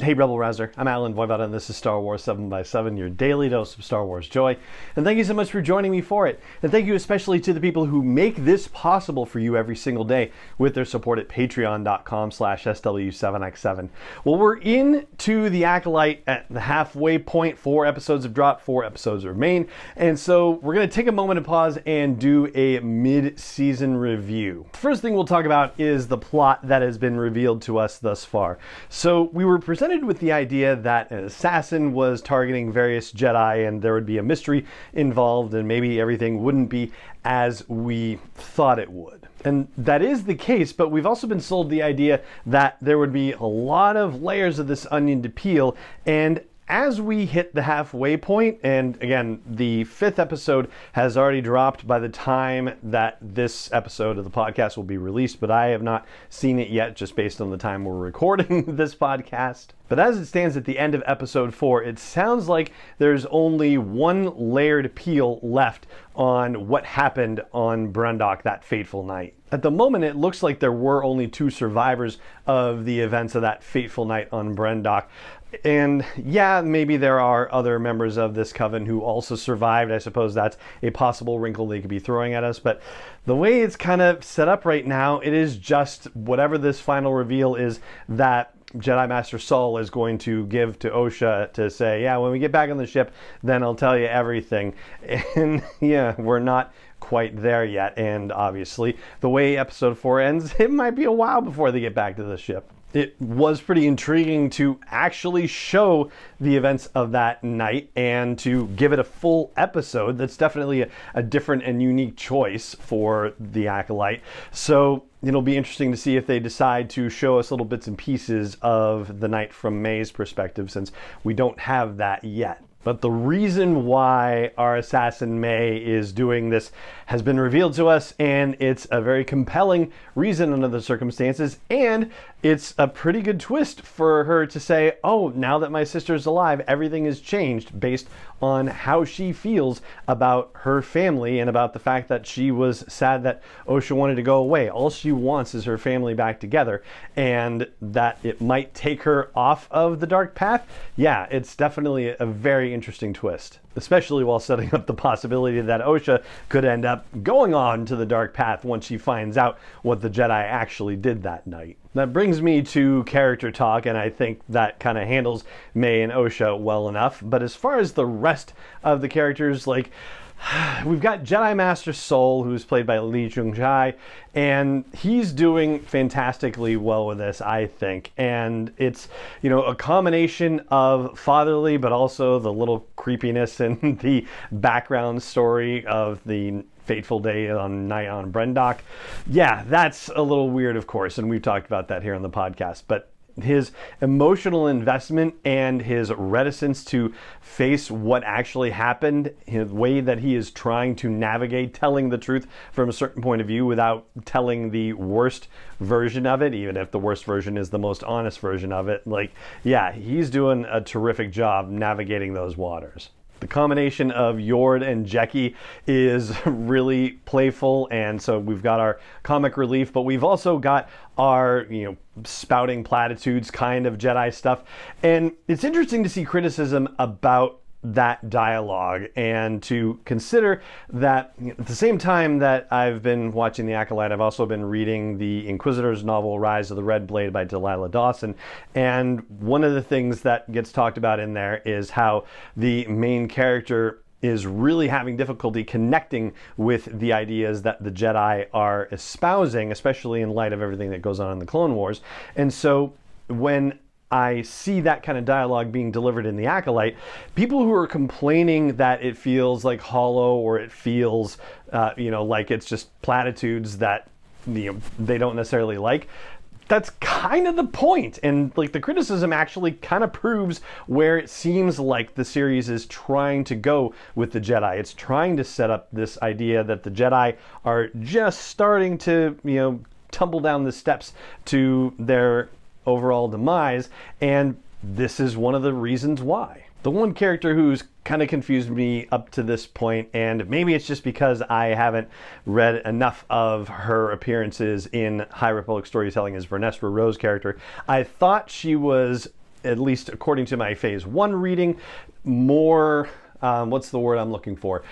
Hey Rebel Rouser, I'm Alan Voivod and this is Star Wars 7x7, your daily dose of Star Wars joy. And thank you so much for joining me for it. And thank you especially to the people who make this possible for you every single day with their support at patreon.com/SW7x7. Well, we're into the Acolyte at the halfway point. 4 episodes have dropped, 4 episodes remain. And so we're going to take a moment to pause and do a mid-season review. The first thing we'll talk about is the plot that has been revealed to us thus far. So we were presented with the idea that an assassin was targeting various Jedi and there would be a mystery involved and maybe everything wouldn't be as we thought it would. And that is the case, but we've also been sold the idea that there would be a lot of layers of this onion to peel, and as we hit the halfway point, and again, the 5th episode has already dropped by the time that this episode of the podcast will be released, but I have not seen it yet just based on the time we're recording this podcast. But as it stands at the end of episode 4, it sounds like there's only one layer to peel left on what happened on Brundok that fateful night. At the moment, it looks like there were only 2 survivors of the events of that fateful night on Brundok. And yeah, maybe there are other members of this coven who also survived. I suppose that's a possible wrinkle they could be throwing at us. But the way it's kind of set up right now, it is just whatever this final reveal is that Jedi Master Saul is going to give to Osha to say, yeah, when we get back on the ship, then I'll tell you everything. And yeah, we're not quite there yet. And obviously, the way episode 4 ends, it might be a while before they get back to the ship. It was pretty intriguing to actually show the events of that night and to give it a full episode. That's definitely a different and unique choice for the Acolyte. So it'll be interesting to see if they decide to show us little bits and pieces of the night from May's perspective, since we don't have that yet. But the reason why our assassin May is doing this has been revealed to us, and it's a very compelling reason under the circumstances, and it's a pretty good twist for her to say, oh, now that my sister's alive, everything has changed based on how she feels about her family and about the fact that she was sad that Osha wanted to go away. All she wants is her family back together, and that it might take her off of the dark path. Yeah, it's definitely a very interesting twist, especially while setting up the possibility that Osha could end up going on to the dark path once she finds out what the Jedi actually did that night. That brings me to character talk, and I think that kind of handles May and Osha well enough. But as far as the rest of the characters, like, we've got Jedi Master Sol, who's played by Lee Chung-chai, and he's doing fantastically well with this, I think. And it's, you know, a combination of fatherly, but also the little creepiness and the background story of the fateful day on night on Brundok. Yeah, that's a little weird, of course, and we've talked about that here on the podcast. But his emotional investment and his reticence to face what actually happened, the way that he is trying to navigate telling the truth from a certain point of view without telling the worst version of it, even if the worst version is the most honest version of it. Like, yeah, he's doing a terrific job navigating those waters. The combination of Yord and Jeki is really playful, and so we've got our comic relief, but we've also got our, spouting platitudes kind of Jedi stuff. And it's interesting to see criticism about that dialogue and to consider that at the same time that I've been watching The Acolyte, I've also been reading the Inquisitor's novel Rise of the Red Blade by Delilah Dawson, and one of the things that gets talked about in there is how the main character is really having difficulty connecting with the ideas that the Jedi are espousing, especially in light of everything that goes on in the Clone Wars. And so when I see that kind of dialogue being delivered in The Acolyte, people who are complaining that it feels like hollow or it feels, like it's just platitudes that they don't necessarily like, that's kind of the point. And like the criticism actually kind of proves where it seems like the series is trying to go with the Jedi. It's trying to set up this idea that the Jedi are just starting to, tumble down the steps to their overall demise, and this is one of the reasons why. The one character who's kind of confused me up to this point, and maybe it's just because I haven't read enough of her appearances in High Republic storytelling, is Vernestra Rose character. I thought she was at least according to my phase 1 reading, more, what's the word I'm looking for?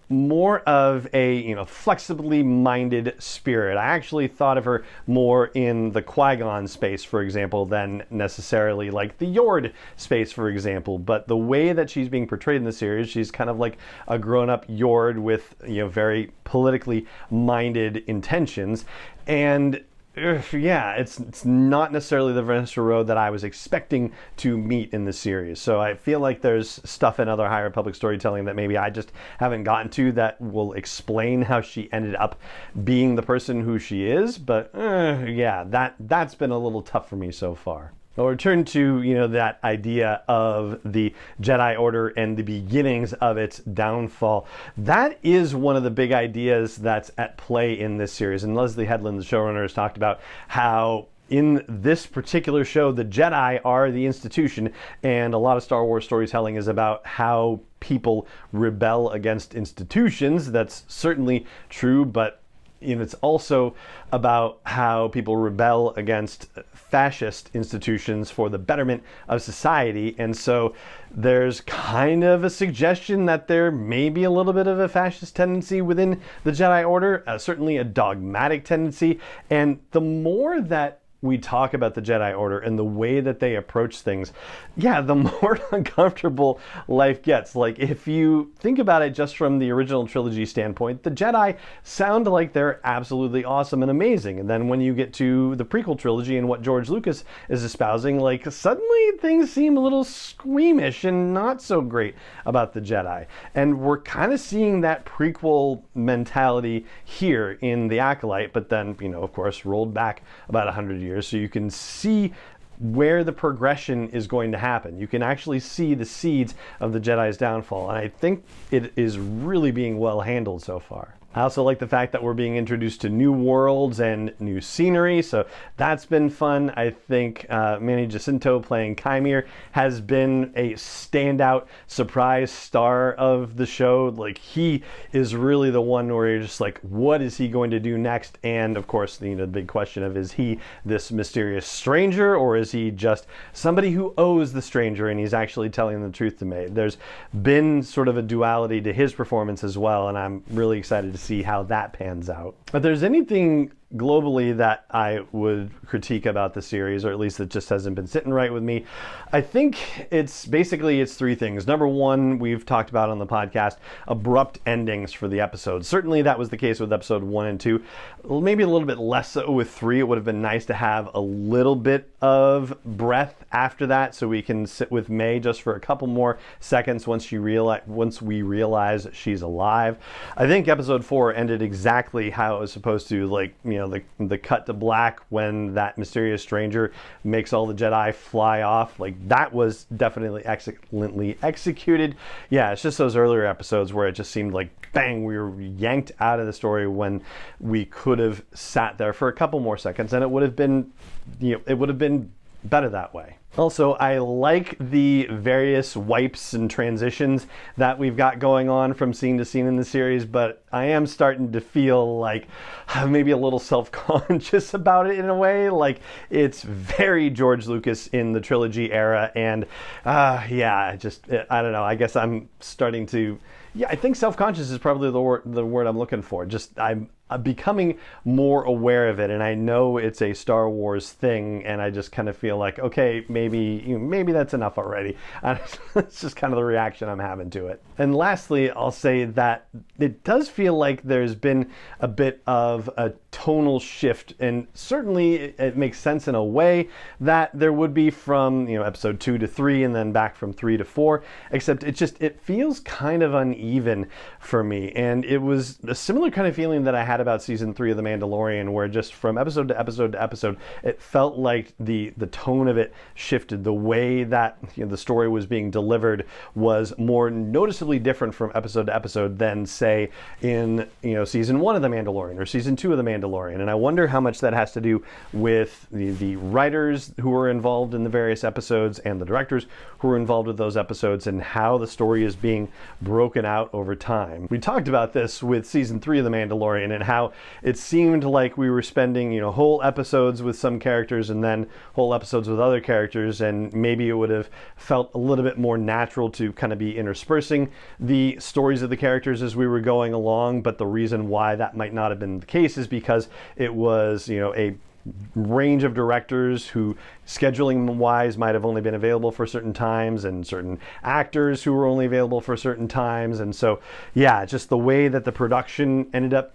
More of a, flexibly minded spirit. I actually thought of her more in the Qui-Gon space, for example, than necessarily like the Yord space, for example. But the way that she's being portrayed in the series, she's kind of like a grown-up Yord with, very politically minded intentions. And yeah, it's not necessarily the Vanessa Rowe that I was expecting to meet in the series. So I feel like there's stuff in other High Republic storytelling that maybe I just haven't gotten to that will explain how she ended up being the person who she is. But yeah, that's been a little tough for me so far. I'll return to, that idea of the Jedi Order and the beginnings of its downfall. That is one of the big ideas that's at play in this series. And Leslie Headland, the showrunner, has talked about how in this particular show, the Jedi are the institution, and a lot of Star Wars storytelling is about how people rebel against institutions. That's certainly true, but it's also about how people rebel against fascist institutions for the betterment of society. And so there's kind of a suggestion that there may be a little bit of a fascist tendency within the Jedi Order, certainly a dogmatic tendency. And the more that we talk about the Jedi Order and the way that they approach things, the more uncomfortable life gets. Like, if you think about it just from the original trilogy standpoint, the Jedi sound like they're absolutely awesome and amazing. And then when you get to the prequel trilogy and what George Lucas is espousing, like, suddenly things seem a little squeamish and not so great about the Jedi. And we're kind of seeing that prequel mentality here in The Acolyte, but then, of course, rolled back about 100 years. So you can see where the progression is going to happen. You can actually see the seeds of the Jedi's downfall. And I think it is really being well handled so far. I also like the fact that we're being introduced to new worlds and new scenery, so that's been fun. I think Manny Jacinto playing Chimere has been a standout surprise star of the show. Like, he is really the one where you're just like, what is he going to do next? And of course, the big question of, is he this mysterious stranger, or is he just somebody who owes the stranger and he's actually telling the truth to May? There's been sort of a duality to his performance as well, and I'm really excited to see how that pans out. But there's anything globally that I would critique about the series, or at least it just hasn't been sitting right with me, I think it's three things. Number one, we've talked about on the podcast, abrupt endings for the episodes. Certainly that was the case with episode 1 and 2. Maybe a little bit less so with 3. It would have been nice to have a little bit of breath after that, so we can sit with May just for a couple more seconds once we realize she's alive. I think episode 4 ended exactly how it was supposed to, like, the cut to black when that mysterious stranger makes all the Jedi fly off. Like, that was definitely excellently executed. Yeah, it's just those earlier episodes where it just seemed like, bang, we were yanked out of the story when we could have sat there for a couple more seconds, and it would have been, better that way. Also, I like the various wipes and transitions that we've got going on from scene to scene in the series, but I am starting to feel like maybe a little self-conscious about it in a way. Like, it's very George Lucas in the trilogy era, and I don't know. I guess I'm starting to, I think self-conscious is probably the word I'm looking for. Just, I'm becoming more aware of it, and I know it's a Star Wars thing, and I just kind of feel like, okay, maybe that's enough already. It's just kind of the reaction I'm having to it. And lastly, I'll say that it does feel like there's been a bit of a tonal shift, and certainly it makes sense in a way that there would be from episode 2 to 3 and then back from 3 to 4, except it feels kind of uneven for me. And it was a similar kind of feeling that I had about season 3 of The Mandalorian, where just from episode to episode to episode, it felt like the tone of it shifted. The way that the story was being delivered was more noticeably different from episode to episode than, say, in season 1 of The Mandalorian or season 2 of The Mandalorian. And I wonder how much that has to do with the writers who were involved in the various episodes and the directors who were involved with those episodes, and how the story is being broken out over time. We talked about this with season 3 of The Mandalorian, and how it seemed like we were spending whole episodes with some characters and then whole episodes with other characters, characters, and maybe it would have felt a little bit more natural to kind of be interspersing the stories of the characters as we were going along. But the reason why that might not have been the case is because it was, a range of directors who, scheduling wise, might have only been available for certain times, and certain actors who were only available for certain times. And so, yeah, just the way that the production ended up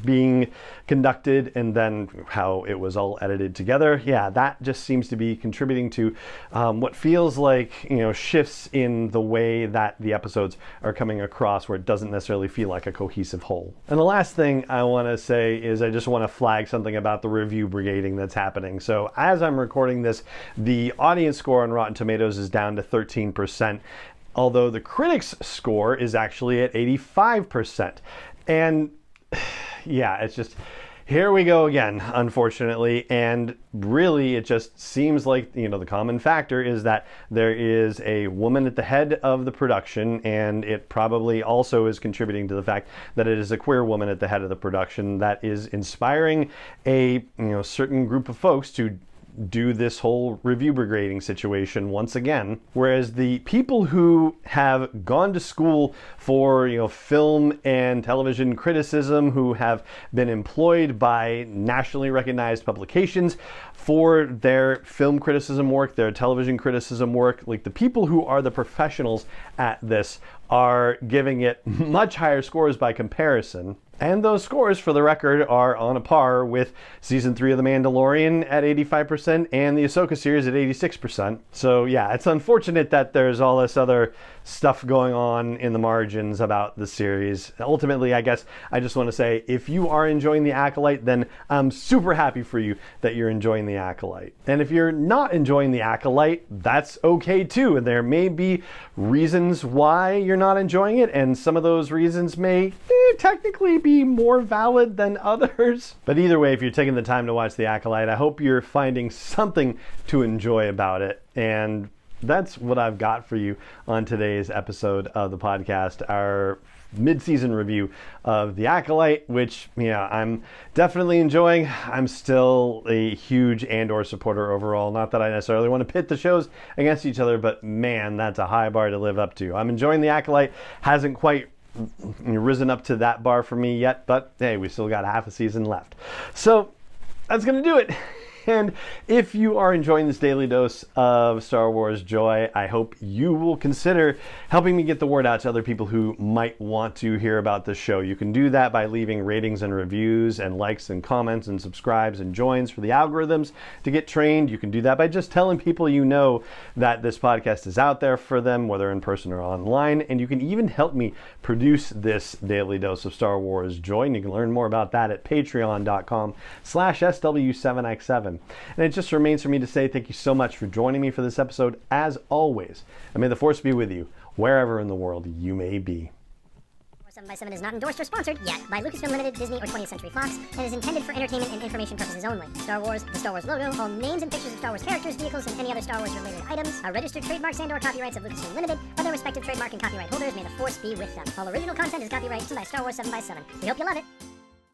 being conducted, and then how it was all edited together, yeah, that just seems to be contributing to what feels like, shifts in the way that the episodes are coming across, where it doesn't necessarily feel like a cohesive whole. And the last thing I want to say is I just want to flag something about the review brigading that's happening. So as I'm recording this, the audience score on Rotten Tomatoes is down to 13%, although the critics score is actually at 85%. And yeah, it's just, here we go again, unfortunately. And really, it just seems like, the common factor is that there is a woman at the head of the production, and it probably also is contributing to the fact that it is a queer woman at the head of the production that is inspiring a, certain group of folks to do this whole review brigading situation once again, whereas the people who have gone to school for film and television criticism, who have been employed by nationally recognized publications for their film criticism work, their television criticism work, like the people who are the professionals at this, are giving it much higher scores by comparison. And those scores, for the record, are on a par with Season 3 of The Mandalorian at 85% and the Ahsoka series at 86%. So yeah, it's unfortunate that there's all this other stuff going on in the margins about the series. Ultimately, I guess I just want to say, if you are enjoying The Acolyte, then I'm super happy for you that you're enjoying The Acolyte. And if you're not enjoying The Acolyte, that's okay too. And there may be reasons why you're not enjoying it, and some of those reasons may technically be more valid than others. But either way, if you're taking the time to watch The Acolyte, I hope you're finding something to enjoy about it. And that's what I've got for you on today's episode of the podcast, our mid-season review of The Acolyte, which, I'm definitely enjoying. I'm still a huge Andor supporter overall. Not that I necessarily want to pit the shows against each other, but man, that's a high bar to live up to. I'm enjoying The Acolyte. Hasn't quite risen up to that bar for me yet, but hey, we still got half a season left. So that's going to do it. And if you are enjoying this daily dose of Star Wars joy, I hope you will consider helping me get the word out to other people who might want to hear about this show. You can do that by leaving ratings and reviews and likes and comments and subscribes and joins for the algorithms to get trained. You can do that by just telling people you know that this podcast is out there for them, whether in person or online. And you can even help me produce this daily dose of Star Wars joy. And you can learn more about that at patreon.com/SW7X7. And it just remains for me to say thank you so much for joining me for this episode, as always. And may the Force be with you, wherever in the world you may be. 7x7 is not endorsed or sponsored yet by Lucasfilm Limited, Disney, or 20th Century Fox, and is intended for entertainment and information purposes only. Star Wars, the Star Wars logo, all names and pictures of Star Wars characters, vehicles, and any other Star Wars related items are registered trademarks and/or copyrights of Lucasfilm Limited, or their respective trademark and copyright holders. May the Force be with them. All original content is copyrighted by Star Wars 7x7. We hope you love it.